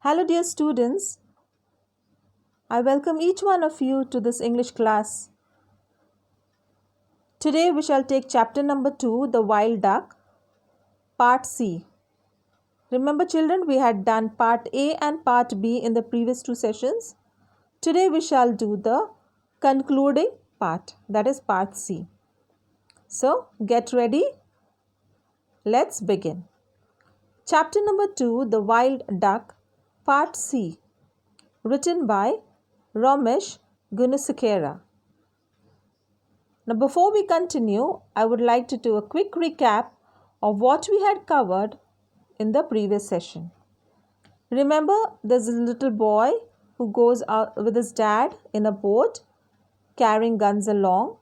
Hello, dear students. I welcome each one of you to this English class. Today we shall take chapter number 2, The Wild Duck, part C. Remember, children, we had done part A and part B in the previous two sessions. Today we shall do the concluding part, that is part C. So, get ready. Let's begin. Chapter number 2, The Wild Duck, part C, written by Ramesh Gunasekera. Now, before we continue, I would like to do a quick recap of what we had covered in the previous session. Remember, there's a little boy who goes out with his dad in a boat carrying guns along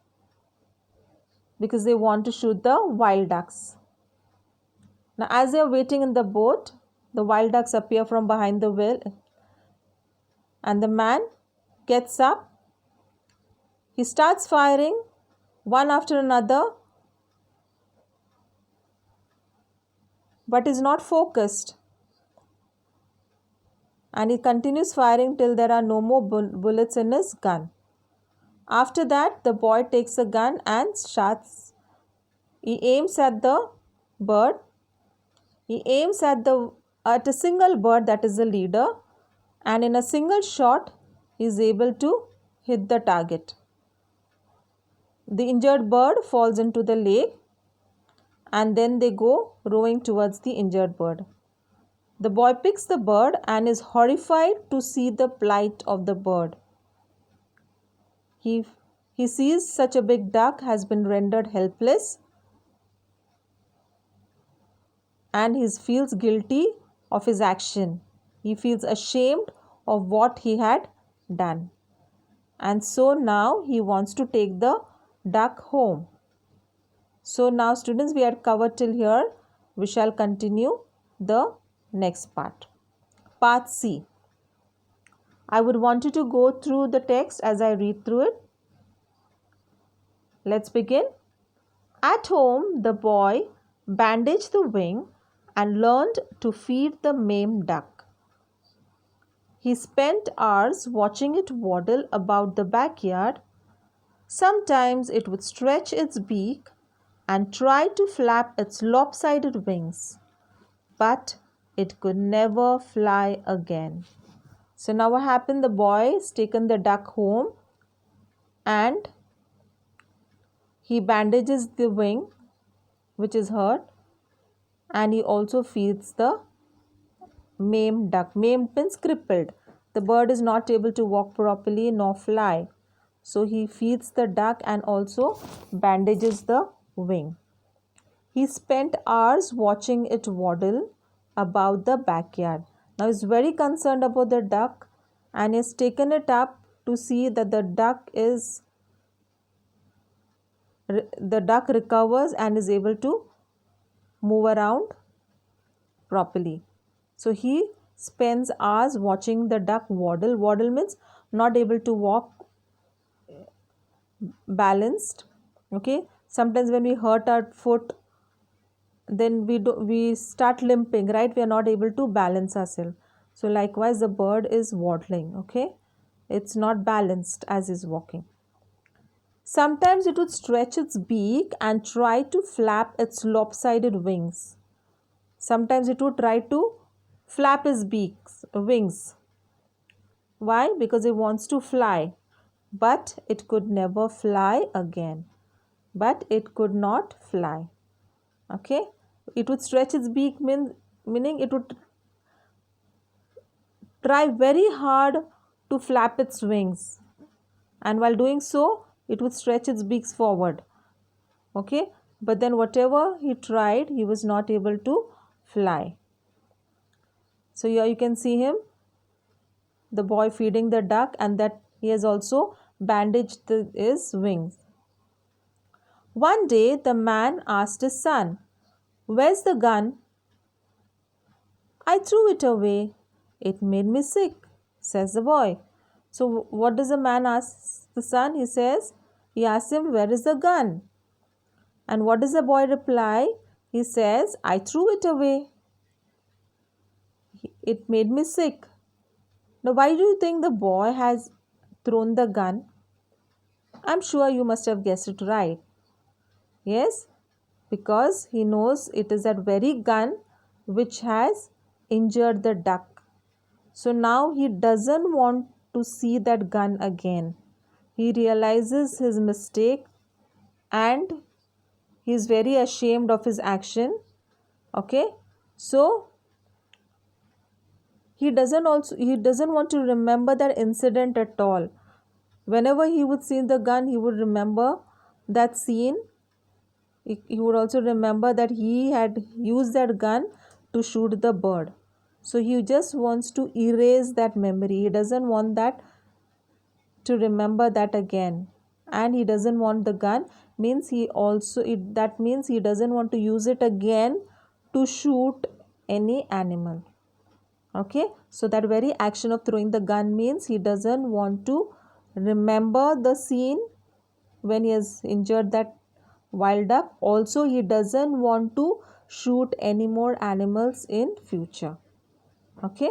because they want to shoot the wild ducks. Now, as they are waiting in the boat, the wild ducks appear from behind the wheel and the man gets up. He starts firing one after another, but is not focused, and he continues firing till there are no more bullets in his gun. After that, the boy takes a gun and shoots. He aims at the bird. He aims at a single bird, that is the leader, and in a single shot he is able to hit the target. The injured bird falls into the lake, and then they go rowing towards the injured bird. The boy picks the bird and is horrified to see the plight of the bird. He sees such a big duck has been rendered helpless, and he feels guilty of his action. He feels ashamed of what he had done. And so now he wants to take the duck home. So now, students, we had covered till here. We shall continue the next part. Part C. I would want you to go through the text as I read through it. Let's begin. At home, the boy bandaged the wing and learned to feed the maimed duck. He spent hours watching it waddle about the backyard. Sometimes it would stretch its beak and try to flap its lopsided wings, but it could never fly again. So now what happened? The boy has taken the duck home and he bandages the wing which is hurt, and he also feeds the maimed duck. Maimed means crippled. The bird is not able to walk properly nor fly. So he feeds the duck and also bandages the wing. He spent hours watching it waddle about the backyard. Now he is very concerned about the duck and has taken it up to see that the duck recovers and is able to move around properly. So he spends hours watching the duck waddle. Waddle means not able to walk balanced. Okay, sometimes when we hurt our foot, then we start limping, right? We are not able to balance ourselves. So likewise the bird is waddling. Okay, it's not balanced as is walking. Sometimes it would stretch its beak and try to flap its lopsided wings. Sometimes it would try to flap his wings. Why? Because it wants to fly, but it could never fly again. But it could not fly. Okay, it would stretch its beak, meaning it would try very hard to flap its wings, and while doing so it would stretch its beaks forward. Okay, but then whatever he tried, he was not able to fly. So here you can see him, the boy feeding the duck, and that he has also bandaged his wings. One day the man asked his son, "Where's the gun?" "I threw it away. It made me sick," says the boy. So what does the man ask the son? He asks him, "Where is the gun?" And what does the boy reply? He says, "I threw it away. It made me sick." Now, why do you think the boy has thrown the gun? I'm sure you must have guessed it right. Yes, because he knows it is that very gun which has injured the duck. So now he doesn't want to see that gun again. He realizes his mistake and he is very ashamed of his action. Okay, so he doesn't want to remember that incident at all. Whenever he would see the gun, he would remember that scene. He would also remember that he had used that gun to shoot the bird. So he just wants to erase that memory. He doesn't want that to remember that again. And he doesn't want the gun means that means he doesn't want to use it again to shoot any animal. Okay, so that very action of throwing the gun means he doesn't want to remember the scene when he has injured that wild duck. Also, he doesn't want to shoot any more animals in future. Okay,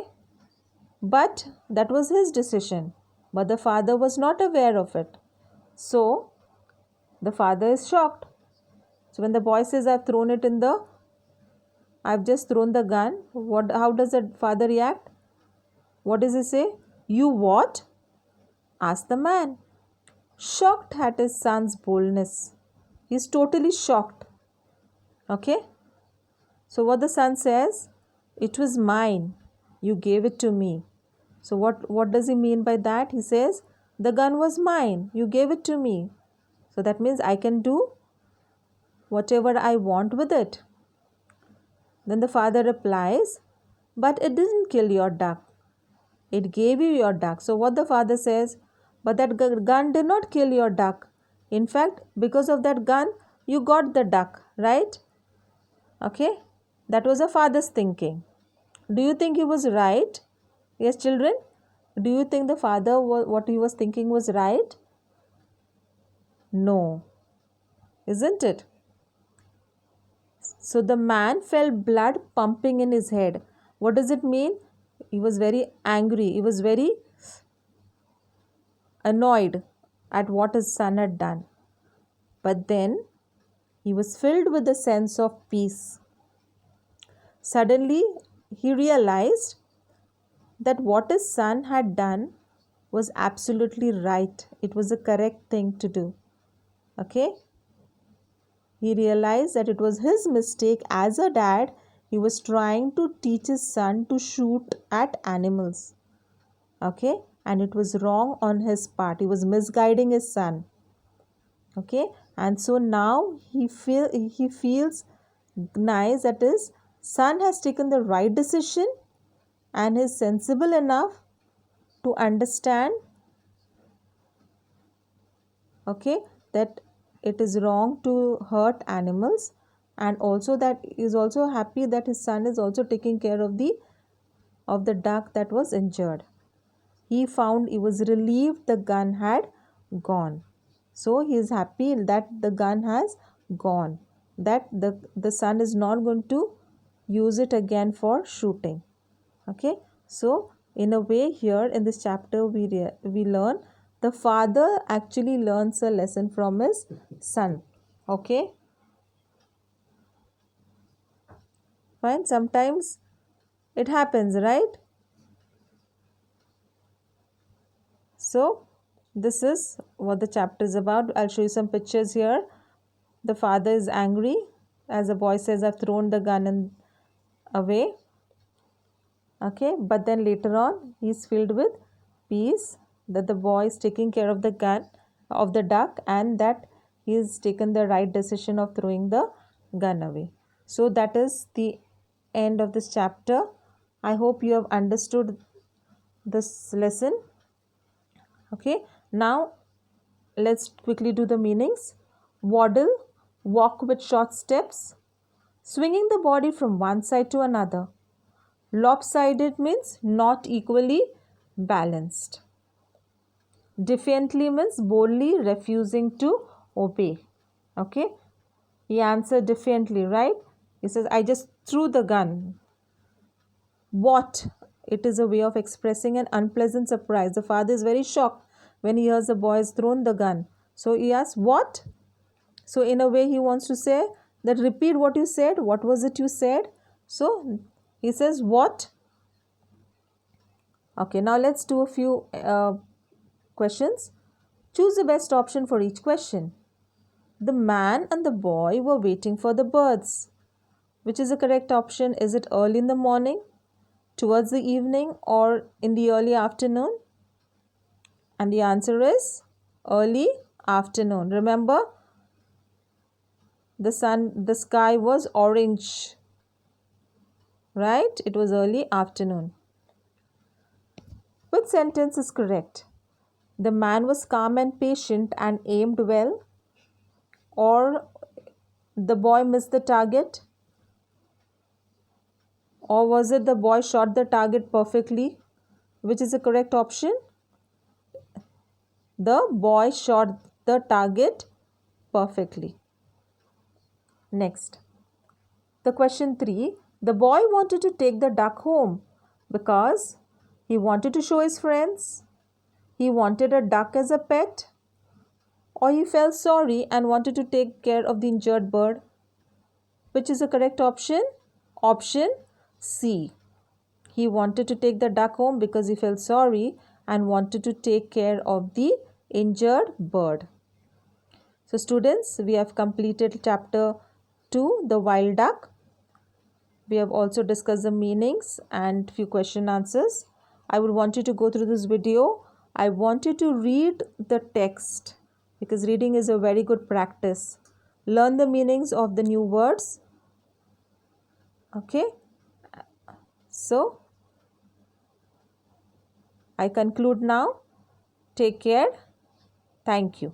but that was his decision, but the father was not aware of it. So the father is shocked. So when the boy says, I've just thrown the gun, how does the father react? What does he say? You what? Asked the man, shocked at his son's boldness. He's totally shocked. Okay, so what the son says, it was mine, you gave it to me. So what does he mean by that? He says, the gun was mine, you gave it to me, so that means I can do whatever I want with it. Then the father replies, but it didn't kill your duck, it gave you your duck. So what the father says, but that gun did not kill your duck. In fact, because of that gun, you got the duck, right? Okay, that was a father's thinking. Do you think he was right? Yes, children? Do you think the father, what he was thinking was right? No, isn't it? So the man felt blood pumping in his head. What does it mean? He was very angry. He was very annoyed at what his son had done. But then he was filled with a sense of peace. Suddenly, he realized that what his son had done was absolutely right. It was the correct thing to do. Okay? He realized that it was his mistake as a dad. He was trying to teach his son to shoot at animals. Okay? And it was wrong on his part. He was misguiding his son. Okay? And so now he feels nice that his son has taken the right decision and is sensible enough to understand, okay, that it is wrong to hurt animals, and also that he is also happy that his son is also taking care of the duck that was injured. He was relieved the gun had gone. So he is happy that the gun has gone, that the son is not going to use it again for shooting. Okay, so in a way here in this chapter we learn the father actually learns a lesson from his son. Okay, fine, sometimes it happens, right? So this is what the chapter is about. I'll show you some pictures here. The father is angry as the boy says, I've thrown the gun away. Okay, but then later on he's filled with peace that the boy is taking care of the duck, and that he's taken the right decision of throwing the gun away. So that is the end of this chapter. I hope you have understood this lesson. Okay, now let's quickly do the meanings. Waddle, walk with short steps, swinging the body from one side to another. Lopsided means not equally balanced. Defiantly means boldly refusing to obey. Okay, he answered defiantly, right? He says, I just threw the gun. What? it is a way of expressing an unpleasant surprise. The father is very shocked when he hears the boy has thrown the gun. So he asks, what? So in a way he wants to say that repeat what you said. What was it you said? So he says, what? Okay, now let's do a few questions. Choose the best option for each question. The man and the boy were waiting for the birds. Which is the correct option? Is it early in the morning, towards the evening, or in the early afternoon? And the answer is early afternoon. Remember, the sky was orange, right? It was early afternoon. Which sentence is correct? The man was calm and patient and aimed well, or the boy missed the target, or was it the boy shot the target perfectly? Which is the correct option? The boy shot the target perfectly. Next, the question 3. The boy wanted to take the duck home because he wanted to show his friends, he wanted a duck as a pet, or he felt sorry and wanted to take care of the injured bird. Which is the correct option? Option C. He wanted to take the duck home because he felt sorry and wanted to take care of the injured bird. So students, we have completed chapter 2, the wild duck. We have also discussed the meanings and few question answers. I would want you to go through this video. I want you to read the text because reading is a very good practice. Learn the meanings of the new words. Okay. So, I conclude now. Take care. Thank you.